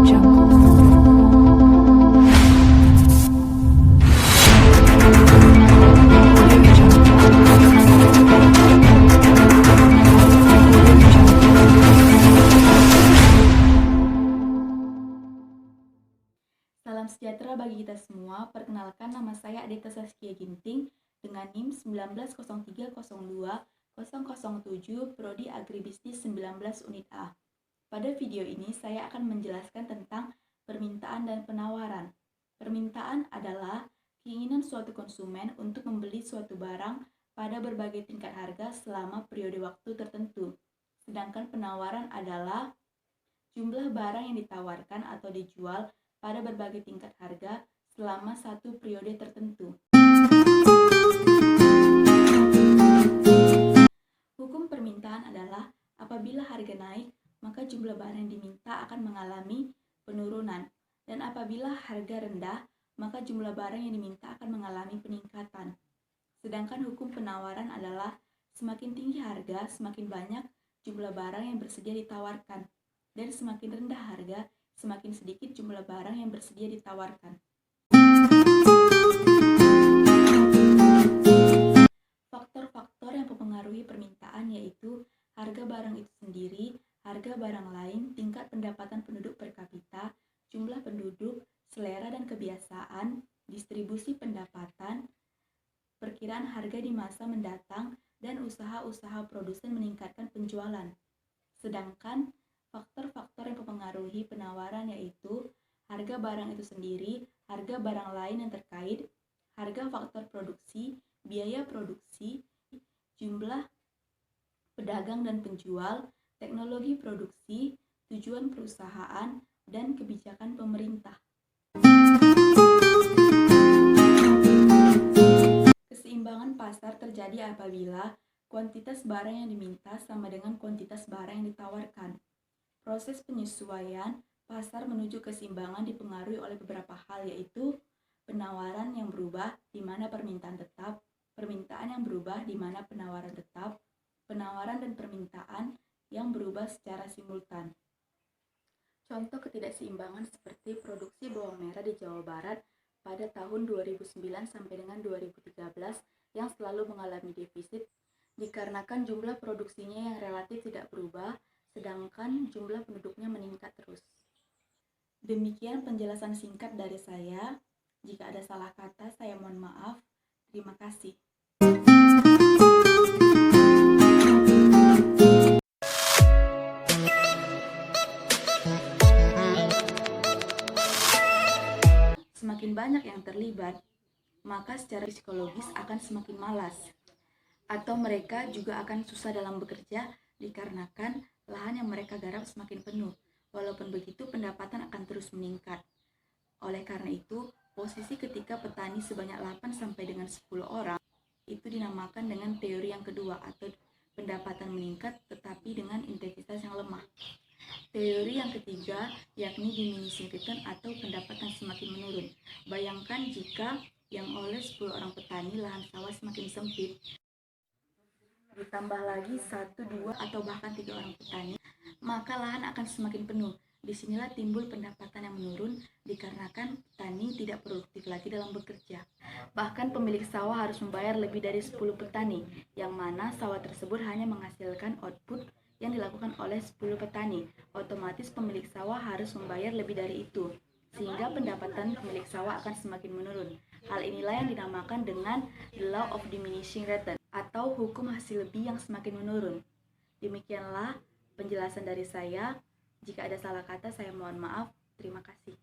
Salam sejahtera bagi kita semua. Perkenalkan, nama saya Adita Saskia Ginting dengan NIM 1903020007 Prodi Agribisnis 19 Unit A. Pada video ini saya akan menjelaskan tentang permintaan dan penawaran. Permintaan adalah keinginan suatu konsumen untuk membeli suatu barang pada berbagai tingkat harga selama periode waktu tertentu. Sedangkan penawaran adalah jumlah barang yang ditawarkan atau dijual pada berbagai tingkat harga selama satu periode tertentu. Hukum permintaan adalah apabila harga naik, maka jumlah barang yang diminta akan mengalami penurunan, dan apabila harga rendah, maka jumlah barang yang diminta akan mengalami peningkatan. Sedangkan hukum penawaran adalah semakin tinggi harga, semakin banyak jumlah barang yang bersedia ditawarkan, dan semakin rendah harga, semakin sedikit jumlah barang yang bersedia ditawarkan. Faktor-faktor yang mempengaruhi permintaan yaitu harga barang itu sendiri, harga barang lain, tingkat pendapatan penduduk per kapita, jumlah penduduk, selera dan kebiasaan, distribusi pendapatan, perkiraan harga di masa mendatang, dan usaha-usaha produsen meningkatkan penjualan. Sedangkan faktor-faktor yang mempengaruhi penawaran yaitu harga barang itu sendiri, harga barang lain yang terkait, harga faktor produksi, biaya produksi, jumlah pedagang dan penjual, teknologi produksi, tujuan perusahaan, dan kebijakan pemerintah. Keseimbangan pasar terjadi apabila kuantitas barang yang diminta sama dengan kuantitas barang yang ditawarkan. Proses penyesuaian pasar menuju keseimbangan dipengaruhi oleh beberapa hal yaitu penawaran yang berubah di mana permintaan tetap, permintaan yang berubah di mana penawaran tetap, penawaran dan permintaan yang berubah secara simultan. Contoh ketidakseimbangan seperti produksi bawang merah di Jawa Barat pada tahun 2009 sampai dengan 2013 yang selalu mengalami defisit dikarenakan jumlah produksinya yang relatif tidak berubah, sedangkan jumlah penduduknya meningkat terus. Demikian penjelasan singkat dari saya. Jika ada salah kata, saya mohon maaf. Terima kasih. Semakin banyak yang terlibat, maka secara psikologis akan semakin malas, atau mereka juga akan susah dalam bekerja dikarenakan lahan yang mereka garap semakin penuh. Walaupun begitu, pendapatan akan terus meningkat. Oleh karena itu, posisi ketika petani sebanyak 8 sampai dengan 10 orang itu dinamakan dengan teori yang kedua atau pendapatan meningkat tetapi dengan intensitas yang lemah. Teori yang ketiga yakni diminishing return atau pendapatan semakin menurun. Bayangkan jika yang oleh 10 orang petani lahan sawah semakin sempit, ditambah lagi 1, 2, atau bahkan 3 orang petani, maka lahan akan semakin penuh. Disinilah timbul pendapatan yang menurun dikarenakan petani tidak produktif lagi dalam bekerja. Bahkan pemilik sawah harus membayar lebih dari 10 petani, yang mana sawah tersebut hanya menghasilkan output yang dilakukan oleh 10 petani. Otomatis pemilik sawah harus membayar lebih dari itu, sehingga pendapatan pemilik sawah akan semakin menurun. Hal inilah yang dinamakan dengan the law of diminishing return atau hukum hasil lebih yang semakin menurun. Demikianlah penjelasan dari saya. Jika ada salah kata, saya mohon maaf. Terima kasih.